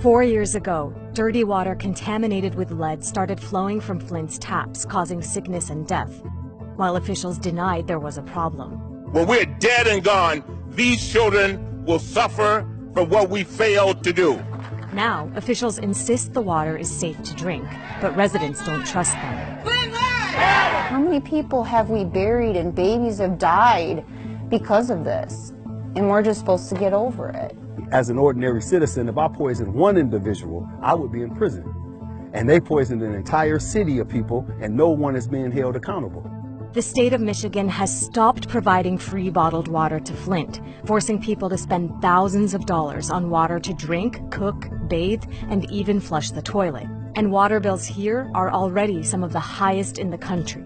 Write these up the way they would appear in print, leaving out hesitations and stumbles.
4 years ago, dirty water contaminated with lead started flowing from Flint's taps, causing sickness and death, while officials denied there was a problem. When we're dead and gone, these children will suffer for what we failed to do. Now, officials insist the water is safe to drink, but residents don't trust them. How many people have we buried and babies have died because of this? And we're just supposed to get over it. As an ordinary citizen, if I poisoned one individual, I would be in prison. And they poisoned an entire city of people, and no one is being held accountable. The state of Michigan has stopped providing free bottled water to Flint, forcing people to spend thousands of dollars on water to drink, cook, bathe, and even flush the toilet. And water bills here are already some of the highest in the country.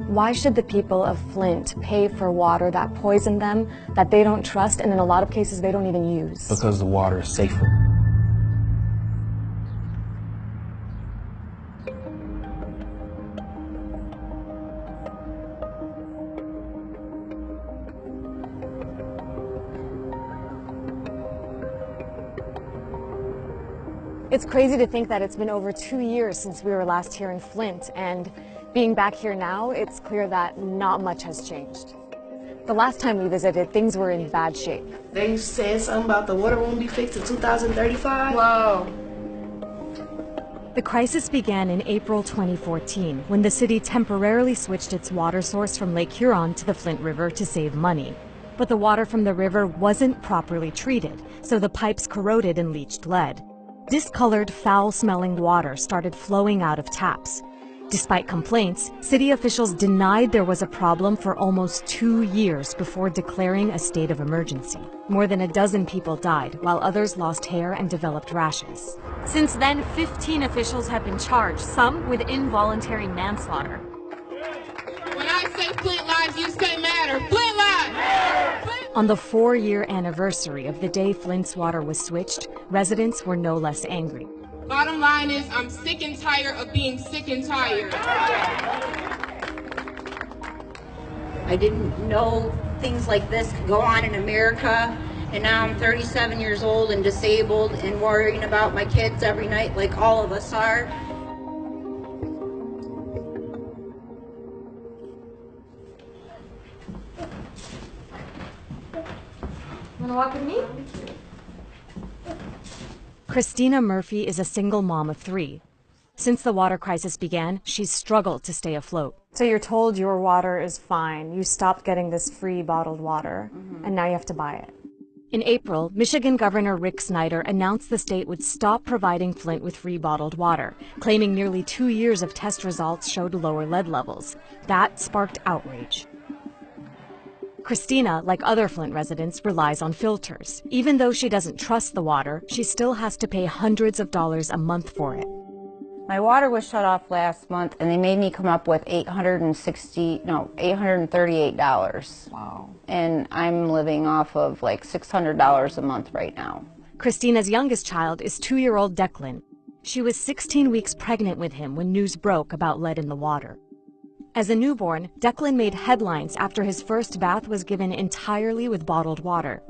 Why should the people of Flint pay for water that poisoned them, that they don't trust, and in a lot of cases they don't even use? Because the water is safer. It's crazy to think that it's been over 2 years since we were last here in Flint, and being back here now, it's clear that not much has changed. The last time we visited, things were in bad shape. They said something about the water won't be fixed in 2035. Whoa. The crisis began in April 2014, when the city temporarily switched its water source from Lake Huron to the Flint River to save money. But the water from the river wasn't properly treated, so the pipes corroded and leached lead. Discolored, foul-smelling water started flowing out of taps. Despite complaints, city officials denied there was a problem for almost 2 years before declaring a state of emergency. More than a dozen people died, while others lost hair and developed rashes. Since then, 15 officials have been charged, some with involuntary manslaughter. When I say Flint lives used to matter, Flint lives! On the 4-year anniversary of the day Flint's water was switched, residents were no less angry. Bottom line is, I'm sick and tired of being sick and tired. I didn't know things like this could go on in America, and now I'm 37 years old and disabled and worrying about my kids every night like all of us are. Wanna walk with me? Christina Murphy is a single mom of 3. Since the water crisis began, she's struggled to stay afloat. So you're told your water is fine. You stopped getting this free bottled water, and now you have to buy it. In April, Michigan Governor Rick Snyder announced the state would stop providing Flint with free bottled water, claiming nearly 2 years of test results showed lower lead levels. That sparked outrage. Christina, like other Flint residents, relies on filters. Even though she doesn't trust the water, she still has to pay hundreds of dollars a month for it. My water was shut off last month, and they made me come up with $838. Wow. And I'm living off of like $600 a month right now. Christina's youngest child is 2-year-old Declan. She was 16 weeks pregnant with him when news broke about lead in the water. As a newborn, Declan made headlines after his first bath was given entirely with bottled water.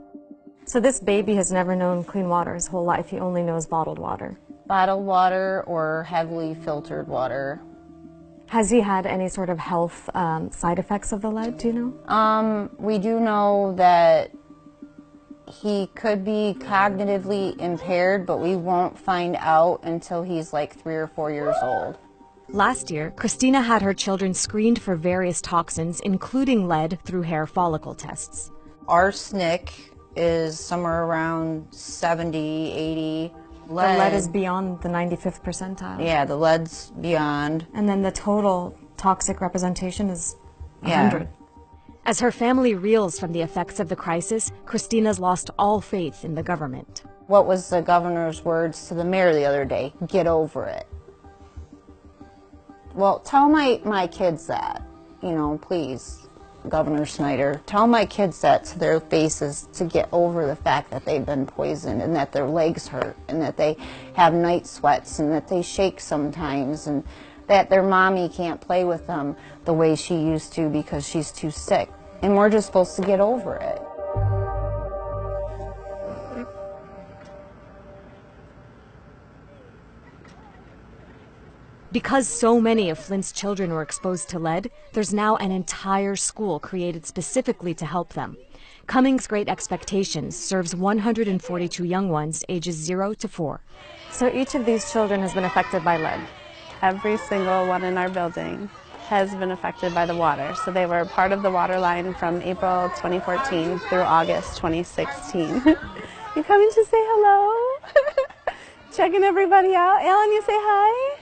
So this baby has never known clean water his whole life. He only knows bottled water. Bottled water or heavily filtered water. Has he had any sort of health side effects of the lead, do you know? We do know that he could be cognitively impaired, but we won't find out until he's like 3 or 4 years old. Last year, Christina had her children screened for various toxins, including lead, through hair follicle tests. Arsenic is somewhere around 70, 80. The lead is beyond the 95th percentile. Yeah, the lead's beyond. And then the total toxic representation is 100. Yeah. As her family reels from the effects of the crisis, Christina's lost all faith in the government. What was the governor's words to the mayor the other day? Get over it. Well, tell my kids that, you know, please, Governor Snyder. Tell my kids that to their faces, to get over the fact that they've been poisoned and that their legs hurt and that they have night sweats and that they shake sometimes and that their mommy can't play with them the way she used to because she's too sick. And we're just supposed to get over it. Because so many of Flint's children were exposed to lead, there's now an entire school created specifically to help them. Cummings Great Expectations serves 142 young ones ages 0 to 4. So each of these children has been affected by lead? Every single one in our building has been affected by the water. So they were part of the water line from April 2014 through August 2016. You coming to say hello? Checking everybody out. Alan, you say hi?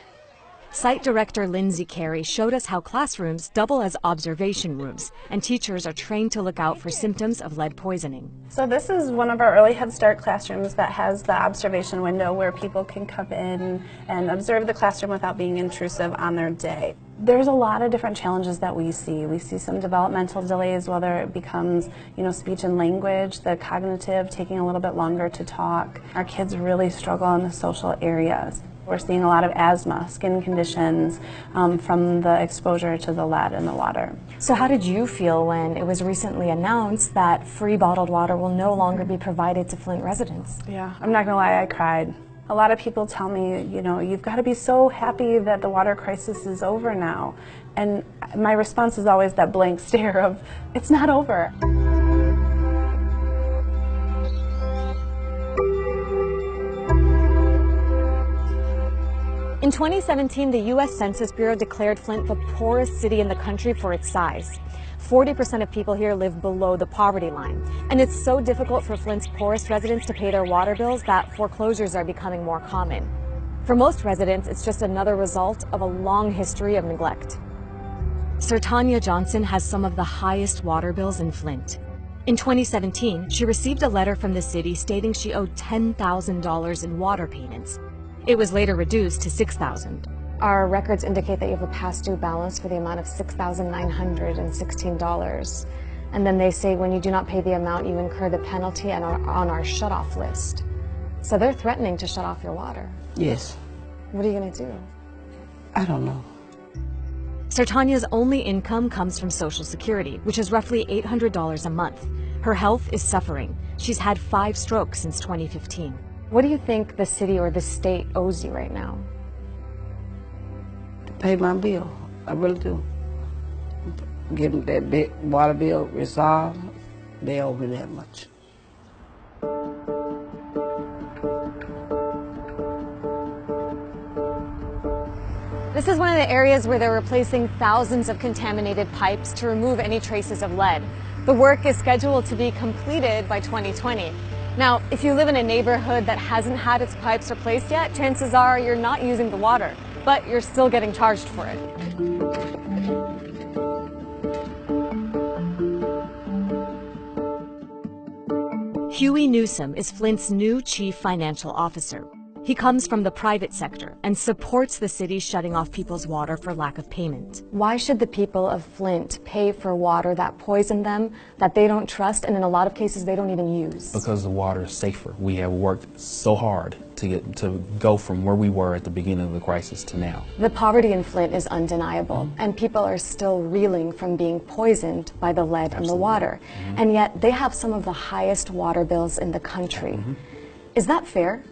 Site Director Lindsay Carey showed us how classrooms double as observation rooms, and teachers are trained to look out for symptoms of lead poisoning. So this is one of our early Head Start classrooms that has the observation window where people can come in and observe the classroom without being intrusive on their day. There's a lot of different challenges that we see. We see some developmental delays, whether it becomes, speech and language, the cognitive taking a little bit longer to talk. Our kids really struggle in the social areas. We're seeing a lot of asthma, skin conditions from the exposure to the lead in the water. So how did you feel when it was recently announced that free bottled water will no longer be provided to Flint residents? Yeah, I'm not gonna lie, I cried. A lot of people tell me, you've got to be so happy that the water crisis is over now. And my response is always that blank stare of, it's not over. In 2017, the U.S. Census Bureau declared Flint the poorest city in the country for its size. 40% of people here live below the poverty line. And it's so difficult for Flint's poorest residents to pay their water bills that foreclosures are becoming more common. For most residents, it's just another result of a long history of neglect. Sir Tanya Johnson has some of the highest water bills in Flint. In 2017, she received a letter from the city stating she owed $10,000 in water payments. It was later reduced to $6,000. Our records indicate that you have a past due balance for the amount of $6,916. And then they say when you do not pay the amount, you incur the penalty and are on our shut-off list. So they're threatening to shut off your water. Yes. What are you going to do? I don't know. Sir Tanya's only income comes from Social Security, which is roughly $800 a month. Her health is suffering. She's had 5 strokes since 2015. What do you think the city or the state owes you right now? To pay my bill. I really do. Give them that big water bill resolved. They owe me that much. This is one of the areas where they're replacing thousands of contaminated pipes to remove any traces of lead. The work is scheduled to be completed by 2020. Now, if you live in a neighborhood that hasn't had its pipes replaced yet, chances are you're not using the water, but you're still getting charged for it. Huey Newsom is Flint's new chief financial officer. He comes from the private sector and supports the city shutting off people's water for lack of payment. Why should the people of Flint pay for water that poisoned them, that they don't trust, and in a lot of cases they don't even use? Because the water is safer. We have worked so hard to go from where we were at the beginning of the crisis to now. The poverty in Flint is undeniable, and people are still reeling from being poisoned by the lead in the water. And yet they have some of the highest water bills in the country. Is that fair?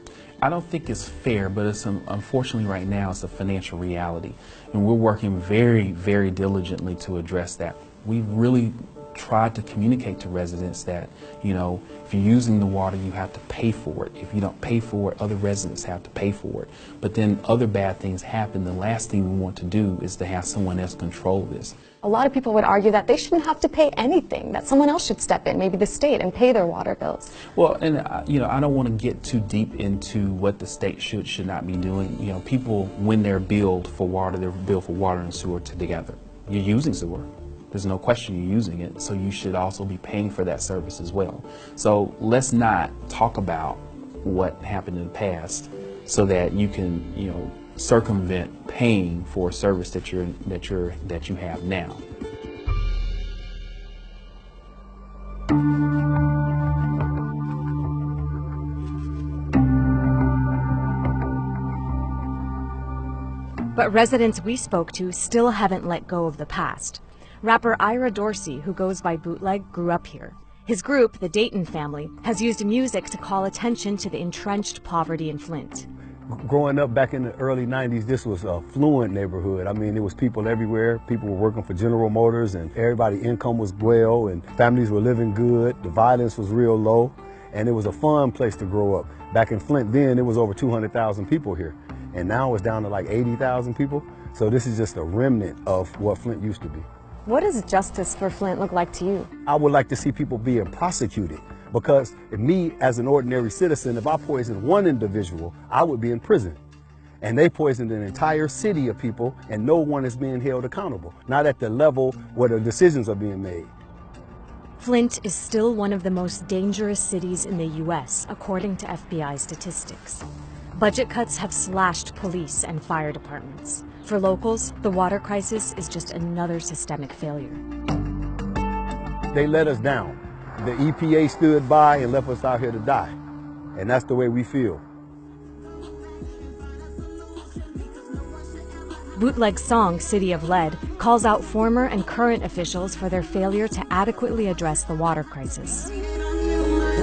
I don't think it's fair, but it's unfortunately right now it's a financial reality, and we're working very, very diligently to address that. We've really tried to communicate to residents that, if you're using the water, you have to pay for it. If you don't pay for it, other residents have to pay for it. But then other bad things happen. The last thing we want to do is to have someone else control this. A lot of people would argue that they shouldn't have to pay anything, that someone else should step in, maybe the state, and pay their water bills. Well, and I don't want to get too deep into what the state should not be doing. People, when they're billed for water and sewer together. You're using sewer. There's no question you're using it, so you should also be paying for that service as well. So let's not talk about what happened in the past so that you can, circumvent paying for a service that you have now. But residents we spoke to still haven't let go of the past. Rapper Ira Dorsey, who goes by Bootleg, grew up here. His group, the Dayton Family, has used music to call attention to the entrenched poverty in Flint. Growing up back in the early 90s, this was a fluent neighborhood. I mean, there was people everywhere. People were working for General Motors, and everybody's income was well, and families were living good. The violence was real low, and it was a fun place to grow up. Back in Flint then, it was over 200,000 people here, and now it's down to like 80,000 people. So this is just a remnant of what Flint used to be. What does justice for Flint look like to you? I would like to see people being prosecuted, because me, as an ordinary citizen, if I poisoned one individual, I would be in prison. And they poisoned an entire city of people, and no one is being held accountable, not at the level where the decisions are being made. Flint is still one of the most dangerous cities in the U.S., according to FBI statistics. Budget cuts have slashed police and fire departments. For locals, the water crisis is just another systemic failure. They let us down. The EPA stood by and left us out here to die. And that's the way we feel. Bootleg's song, City of Lead, calls out former and current officials for their failure to adequately address the water crisis.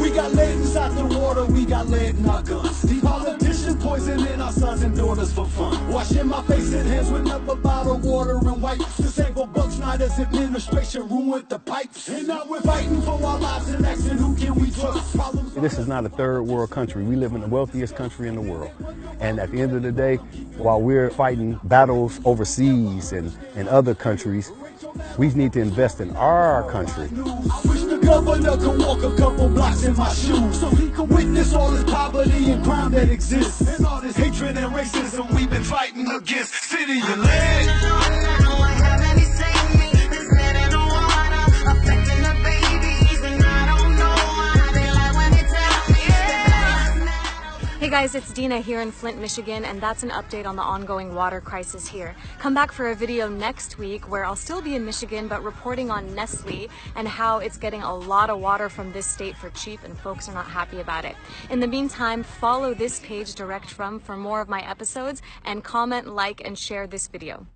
We got lead inside the water, we got lead in our guns. These politicians poisoning our sons and daughters for fun. Washing my face and hands with nothing but bottled water and wipes. To save a buck, Snyder's administration ruined the pipes. And now we're fighting for our lives and asking who can we trust. This is not a third world country. We live in the wealthiest country in the world. And at the end of the day, while we're fighting battles overseas and in other countries, we need to invest in our country. Governor can walk a couple blocks in my shoes, so he can witness all this poverty and crime that exists, and all this hatred and racism we've been fighting against. City of Lead. Hey guys, it's Dina here in Flint, Michigan, and that's an update on the ongoing water crisis here. Come back for a video next week where I'll still be in Michigan, but reporting on Nestle and how it's getting a lot of water from this state for cheap and folks are not happy about it. In the meantime, follow this page direct from for more of my episodes and comment, like, and share this video.